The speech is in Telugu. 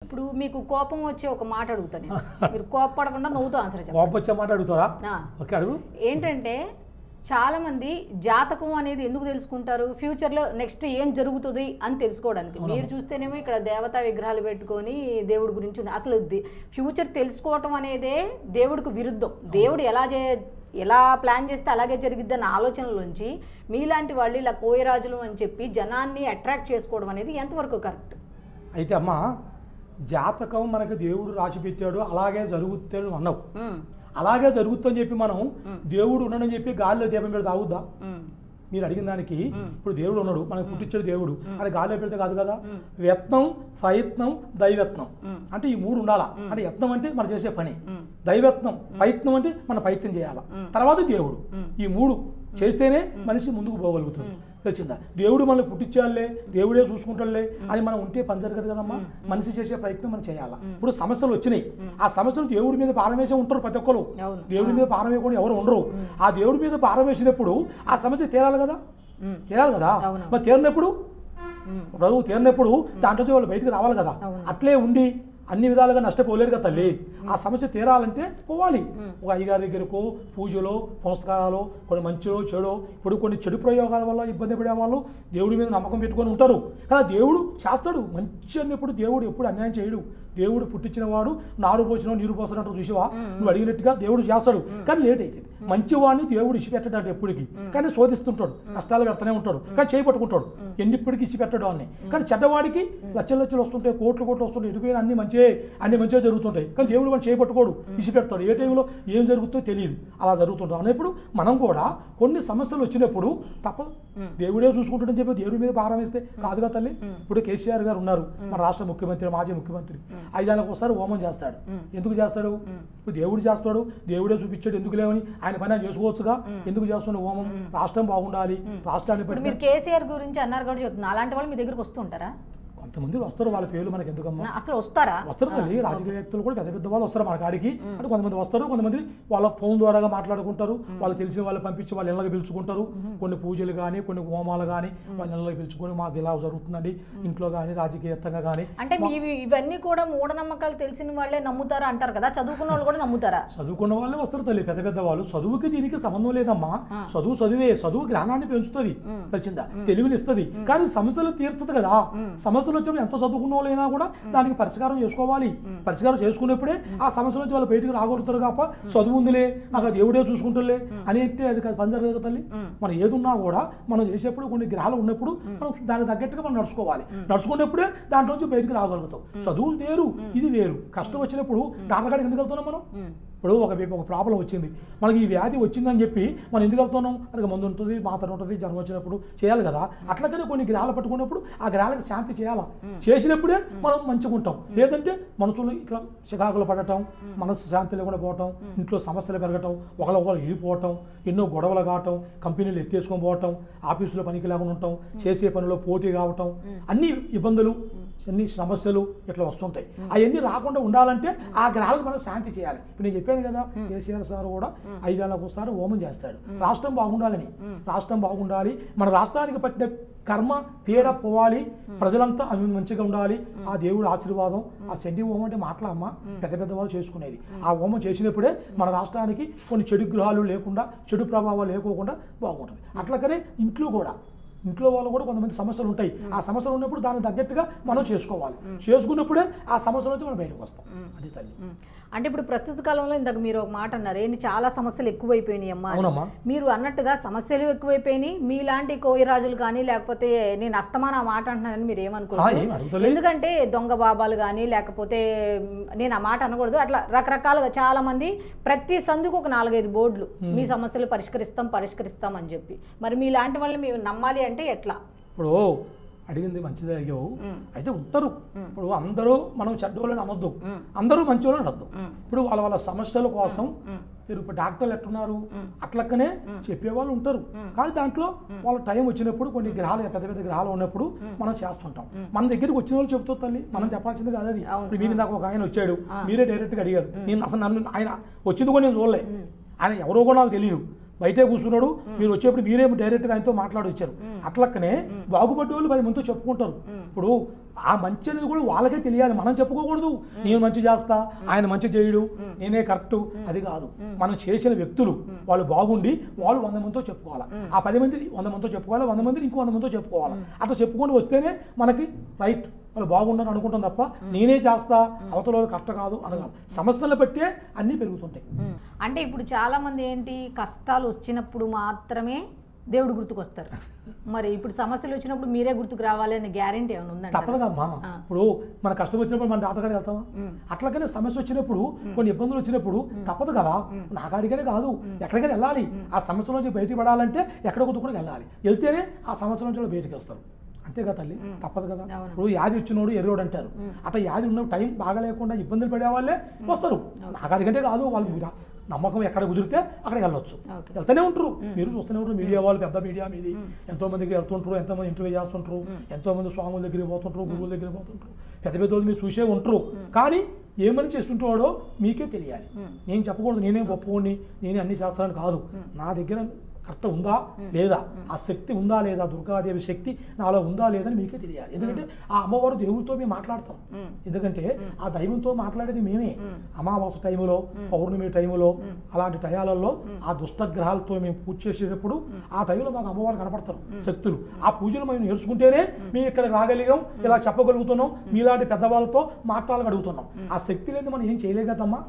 ఇప్పుడు మీకు కోపం వచ్చే ఒక మాట అడుగుతాను నేను. మీరు కోపపడకుండా నవ్వుతూ ఆన్సర్ చెప్పండి. కోపం వచ్చే మాట అడుగుతారా? ఓకే, అడుగు. ఏంటంటే చాలా మంది జాతకం అనేది ఎందుకు తెలుసుకుంటారు? ఫ్యూచర్లో నెక్స్ట్ ఏం జరుగుతుంది అని తెలుసుకోవడానికి. మీరు చూస్తేనేమో ఇక్కడ దేవతా విగ్రహాలు పెట్టుకొని దేవుడి గురించి అసలు ఫ్యూచర్ తెలుసుకోవటం అనేదే దేవుడికి విరుద్ధం. దేవుడు ఎలా ప్లాన్ చేస్తే అలాగే జరిగిద్ది అన్న ఆలోచనలోంచి మీలాంటి వాళ్ళు ఇలా కోయరాజులు అని చెప్పి జనాన్ని అట్రాక్ట్ చేసుకోవడం అనేది ఎంతవరకు కరెక్ట్? అయితే అమ్మ, జాతకం మనకు దేవుడు రాసి పెట్టాడు, అలాగే జరుగుతాడు అన్నావు. అలాగే జరుగుతుందని చెప్పి మనం దేవుడు ఉన్నాడని చెప్పి గాలిలో దీపం పెడితే తాగుద్దా? మీరు అడిగిన దానికి ఇప్పుడు దేవుడు ఉన్నాడు, మనకు పుట్టించాడు దేవుడు, అది గాలిలో పెడితే కాదు కదా. యత్నం, ప్రయత్నం, దైవత్నం అంటే ఈ మూడు ఉండాలా. అంటే యత్నం అంటే మనం చేసే పని, దైవత్నం ప్రయత్నం అంటే మన ప్రయత్నం చేయాలా, తర్వాత దేవుడు. ఈ మూడు చేస్తేనే మనిషి ముందుకు పోగలుగుతుంది. తెలిసిందా? దేవుడు మనల్ని పుట్టించాలే, దేవుడే చూసుకుంటాడులే అని మనం ఉంటే పని జరగదు కదమ్మా. మనిషి చేసే ప్రయత్నం మనం చేయాలా. ఇప్పుడు సమస్యలు వచ్చినాయి, ఆ సమస్యలు దేవుడి మీద భారం వేసే ఉంటారు ప్రతి ఒక్కరు. దేవుడి మీద భారం వేయకుండా ఎవరు ఉండరు. ఆ దేవుడి మీద భారం వేసినప్పుడు ఆ సమస్య తీరాలి కదా. మరి తీరినప్పుడు తీరినప్పుడు దాంట్లో వాళ్ళు బయటకు రావాలి కదా. అట్లే ఉండి అన్ని విధాలుగా నష్టపోలేరు కదా తల్లి. ఆ సమస్య తీరాలంటే పోవాలి ఒక అయ్యగారి దగ్గరకు, పూజలో పునస్కారాలు, కొన్ని మంచిలో చెడో. ఇప్పుడు కొన్ని చెడు ప్రయోగాల వల్ల ఇబ్బంది పడే వాళ్ళు దేవుడి మీద నమ్మకం పెట్టుకొని ఉంటారు కదా. దేవుడు చేస్తాడు మంచి అన్నప్పుడు. దేవుడు ఎప్పుడు అన్యాయం చేయడు. దేవుడు పుట్టించిన వాడు నారు పోసిన నీరు పోసినట్టు చూసివా, నువ్వు అడిగినట్టుగా దేవుడు చేస్తాడు. కానీ లేట్ అవుతుంది. మంచివాడిని దేవుడు ఇచ్చిపెట్టాడు ఎప్పటికీ, కానీ శోధిస్తుంటాడు, కష్టాలు పెడతానే ఉంటాడు, కానీ చేపట్టుకుంటాడు. ఎన్నిప్పటికీ ఇచ్చిపెట్టాడు అని. కానీ చెడ్డవాడికి లక్షలు లక్షలు వస్తుంటాయి, కోట్లు వస్తుంటాయి, ఎటుపోయిన అన్ని మంచిగా జరుగుతుంటాయి. కానీ దేవుడు వాడు చేపట్టుకోడు, ఇచ్చిపెడతాడు. ఏ టైంలో ఏం జరుగుతుందో తెలియదు, అలా జరుగుతుంటాం. అన్నప్పుడు మనం కూడా కొన్ని సమస్యలు వచ్చినప్పుడు తప్పదు, దేవుడే చూసుకుంటాడని చెప్పి దేవుడి మీద భారం వేస్తే కాదుగా తల్లి. ఇప్పుడు కేసీఆర్ గారు ఉన్నారు, మన రాష్ట్ర ముఖ్యమంత్రి, మాజీ ముఖ్యమంత్రి. 5 ఏళ్ళకి ఒకసారి హోమం చేస్తాడు. ఎందుకు చేస్తాడు? ఇప్పుడు దేవుడు చేస్తాడు, దేవుడే చూపించాడు, ఎందుకు లేవని ఆయన పని చేసుకోవచ్చుగా. ఎందుకు చేస్తున్నాడు హోమం? రాష్ట్రం బాగుండాలి, రాష్ట్రాన్ని బట్టి. మీరు కేసీఆర్ గురించి అన్నారు కూడా చెప్తున్నా, అలాంటి వాళ్ళు మీ దగ్గరకు వస్తుంటారా? కొంతమంది వస్తారు, వాళ్ళ పేర్లు మనకి ఎందుకమ్మా. అసలు వస్తారు తల్లి. రాజకీయ వ్యక్తులు కూడా పెద్ద వాళ్ళు వస్తారు మన కాడికి. అంటే కొంతమంది వస్తారు, కొంతమంది వాళ్ళ ఫోన్ ద్వారాగా మాట్లాడుకుంటారు, వాళ్ళు తెలిసిన వాళ్ళు పంపించి వాళ్ళ ఇళ్ళకి పిలుచుకుంటారు. కొన్ని పూజలు కానీ కొన్ని హోమాలు కానీ వాళ్ళ ఇళ్ళకి పిలుచుకొని మాకు ఇలా జరుగుతుందండి ఇంట్లో కానీ రాజకీయత్తంగా కానీ. అంటే ఇవన్నీ కూడా మూఢనమ్మకాలు తెలిసిన వాళ్ళే నమ్ముతారా అంటారు కదా, చదువుకున్న వాళ్ళు కూడా నమ్ముతారా? చదువుకున్న వాళ్ళే వస్తారు తల్లి, పెద్ద వాళ్ళు. చదువుకి దీనికి సంబంధం లేదమ్మా. చదువే చదువు జ్ఞానాన్ని పెంచుతుంది, తెలిసిందా, తెలివినిస్తుంది. కానీ సమస్యలు తీర్చదు కదా. సమస్యలు వచ్చినప్పుడు ఎంత చదువుకున్న వాళ్ళైనా కూడా దానికి పరిష్కారం చేసుకోవాలి. పరిష్కారం చేసుకున్నప్పుడే ఆ సమస్య నుంచి వాళ్ళు బయటకు రాగలుగుతారు. కాప చదువు ఉందిలే, నాకు దేవుడే చూసుకుంటారులే అని అంటే అది పని జరగదు కదా తల్లి. మనం ఏది ఉన్నా కూడా మనం చేసేప్పుడు కొన్ని గ్రహాలు ఉన్నప్పుడు మనం దానికి తగ్గట్టుగా మనం నడుచుకోవాలి. నడుచుకున్నప్పుడే దాంట్లో నుంచి బయటకు రాగలుగుతాం. చదువు వేరు, ఇది వేరు. కష్టం వచ్చినప్పుడు డాక్టర్ కాడికి ఎందుకు వెళ్తున్నాం మనం? ఇప్పుడు ఒక ప్రాబ్లం వచ్చింది, మనకి ఈ వ్యాధి వచ్చిందని చెప్పి మనం ఎందుకు వెళ్తున్నాం? దానికి మందు ఉంటుంది, మాత్ర ఉంటుంది, జ్వరం వచ్చినప్పుడు చేయాలి కదా. అట్లాగనే కొన్ని గ్రహాలు పట్టుకున్నప్పుడు ఆ గ్రహాలకు శాంతి చేయాలా. చేసినప్పుడే మనం మంచిగా ఉంటాం. లేదంటే మనసులో ఇట్లా చికాకులు పడటం, మనసు శాంతి లేకుండా పోవటం, ఇంట్లో సమస్యలు పెరగటం, ఒకళ్ళు ఇడిపోవటం, ఎన్నో గొడవలు కావటం, కంపెనీలు ఎత్తేసుకొని పోవటం, ఆఫీసులో పనికి లేకుండా ఉండటం, చేసే పనిలో పోటీ కావటం, అన్ని ఇబ్బందులు, అన్ని సమస్యలు ఇట్లా వస్తుంటాయి. అవన్నీ రాకుండా ఉండాలంటే ఆ గ్రహాలకు మనం శాంతి చేయాలి. ఇప్పుడు నేను చెప్పాను కదా, కేసీఆర్ సార్ కూడా 5 ఏళ్ళకు ఒకసారి హోమం చేస్తాడు, రాష్ట్రం బాగుండాలని. రాష్ట్రం బాగుండాలి, మన రాష్ట్రానికి పట్టిన కర్మ పీడ పోవాలి, ప్రజలంతా మంచిగా ఉండాలి. ఆ దేవుడు ఆశీర్వాదం. ఆ శండి హోమం అంటే మాట్లాడమ్మా, పెద్ద వాళ్ళు చేసుకునేది. ఆ హోమం చేసినప్పుడే మన రాష్ట్రానికి కొన్ని చెడు గ్రహాలు లేకుండా, చెడు ప్రభావాలు లేకోకుండా బాగుంటుంది. అట్లకనే ఇంట్లో వాళ్ళు కూడా కొంతమంది సమస్యలు ఉంటాయి. ఆ సమస్యలు ఉన్నప్పుడు దానికి తగ్గట్టుగా మనం చేసుకోవాలి. చేసుకున్నప్పుడే ఆ సమస్యల నుంచి మనం బయటకు వస్తాం. అది తల్లి. అంటే ఇప్పుడు ప్రస్తుత కాలంలో ఇందాక మీరు ఒక మాట అన్నారు, ఏంటి చాలా సమస్యలు ఎక్కువైపోయినాయి అమ్మా. మీరు అన్నట్టుగా సమస్యలు ఎక్కువైపోయినాయి. మీలాంటి కోయరాజులు కానీ, లేకపోతే నేను అస్తమాన ఆ మాట అంటున్నానని మీరు ఏమనుకోలేదు. ఎందుకంటే దొంగ బాబాలు కానీ, లేకపోతే నేను ఆ మాట అనకూడదు, అట్లా రకరకాలుగా చాలా మంది ప్రతి సందుకు ఒక 4-5 బోర్డులు మీ సమస్యలు పరిష్కరిస్తాం అని చెప్పి. మరి మీలాంటి వాళ్ళని మీరు నమ్మాలి అంటే ఎట్లా? ఇప్పుడు అడిగింది మంచిదే అడిగావు. అయితే ఉంటారు, ఇప్పుడు అందరూ మనం చెడ్డోళ్ళని అనొద్దు, అందరూ మంచి వాళ్ళని అనొద్దు. ఇప్పుడు వాళ్ళ సమస్యల కోసం మీరు ఇప్పుడు డాక్టర్లు ఎట్టున్నారు అట్లక్కనే చెప్పేవాళ్ళు ఉంటారు. కానీ దాంట్లో వాళ్ళ టైం వచ్చినప్పుడు కొన్ని గ్రహాలు, పెద్ద గ్రహాలు ఉన్నప్పుడు మనం చేస్తుంటాం. మన దగ్గరికి వచ్చిన వాళ్ళు చెబుతారు తల్లి, మనం చెప్పాల్సింది కాదు అది. ఇప్పుడు మీరు నాకు ఒక ఆయన వచ్చాడు, మీరే డైరెక్ట్గా అడిగారు. నేను అసలు ఆయన వచ్చింది కూడా నేను చూడలే, ఆయన ఎవరో కూడా నాకు తెలియదు. బయటే కూర్చున్నాడు, మీరు వచ్చేప్పుడు మీరే డైరెక్ట్గా ఆయనతో మాట్లాడి వచ్చారు. అట్లక్కనే బాగుపడ్డ వాళ్ళు 10 మందితో చెప్పుకుంటారు. ఇప్పుడు ఆ మంచి అనేది కూడా వాళ్ళకే తెలియాలి, మనం చెప్పుకోకూడదు. నేను మంచి చేస్తా, ఆయన మంచి చేయడు, నేనే కరెక్టు, అది కాదు. మనం చేసిన వ్యక్తులు వాళ్ళు బాగుండి వాళ్ళు 100 మందితో చెప్పుకోవాలి, ఆ 10 మంది 100 మందితో చెప్పుకోవాలి, 100 మందిని ఇంకో 100 మందితో చెప్పుకోవాలి. అట్లా చెప్పుకొని వస్తేనే మనకి రైట్, వాళ్ళు బాగుండని అనుకుంటాం తప్ప నేనే చేస్తా అవతల వాళ్ళు కరెక్ట్ కాదు అనగాలి. సమస్యలు బట్టే అన్నీ పెరుగుతుంటాయి. అంటే ఇప్పుడు చాలా మంది ఏంటి, కష్టాలు వచ్చినప్పుడు మాత్రమే దేవుడు గుర్తుకొస్తారు. మరి ఇప్పుడు సమస్యలు వచ్చినప్పుడు మీరే గుర్తుకు రావాలి అనే గ్యారెంటీ ఏమైనా ఉందండి? తప్పదమ్మా. ఇప్పుడు మన కష్టం వచ్చినప్పుడు మన డాక్టర్ కాడికి వెళ్తామా? అట్లాగనే సమస్య వచ్చినప్పుడు, కొన్ని ఇబ్బందులు వచ్చినప్పుడు తప్పదు కదా, నా కాడికనే కాదు ఎక్కడికైనా వెళ్ళాలి. ఆ సమస్య నుంచి బయటికి పడాలంటే ఎక్కడికో కూడా వెళ్ళాలి, వెళ్తేనే ఆ సమస్య నుంచి బయటికి వస్తారు. అంతే కదా తల్లి, తప్పదు కదా. ఇప్పుడు వ్యాధి వచ్చినోడు ఎర్రోడు అంటారు, అట్లా వ్యాధి ఉన్న టైం బాగా లేకుండా ఇబ్బందులు పడే వాళ్ళే వస్తారు. నా కాడికంటే కాదు, వాళ్ళు నమ్మకం ఎక్కడ కుదిరితే అక్కడికి వెళ్ళొచ్చు, వెళ్తూనే ఉంటారు. మీరు చూస్తూనే ఉంటారు, మీడియా వాళ్ళు, పెద్ద మీడియా మీది ఎంతో మందికి వెళ్తుంటారు, ఎంతోమంది ఇంటర్వ్యూ చేస్తుంటారు, ఎంతోమంది స్వాముల దగ్గరికి పోతుంటారు, గురువుల దగ్గరికి పోతుంటారు, పెద్ద పెద్ద వాళ్ళు మీరు చూసే ఉంటారు. కానీ ఏమని చేస్తుంటాడో మీకే తెలియాలి. నేను చెప్పకూడదు నేనే గొప్పవాడిని, నేనే అన్ని చేస్తానని కాదు. నా దగ్గర కరెక్ట్ ఉందా లేదా, ఆ శక్తి ఉందా లేదా, దుర్గాదేవి శక్తి నాలో ఉందా లేదని మీకే తెలియాలి. ఎందుకంటే ఆ అమ్మవారు దేవుడితో మేము మాట్లాడతాం, ఎందుకంటే ఆ దైవంతో మాట్లాడేది మేమే. అమావాస్య టైములో, పౌర్ణమి టైములో, అలాంటి టయాలలో ఆ దుష్టగ్రహాలతో మేము పూజ చేసేటప్పుడు ఆ టైంలో మాకు అమ్మవారు కనపడతారు శక్తులు. ఆ పూజలు మేము నేర్చుకుంటేనే మేము ఇక్కడ రాగలిగాం, ఇలా చెప్పగలుగుతున్నాం, మీలాంటి పెద్దవాళ్ళతో మాట్లాడగలుగుతున్నాం. ఆ శక్తి లేదు మనం ఏం చేయలేం కదమ్మా.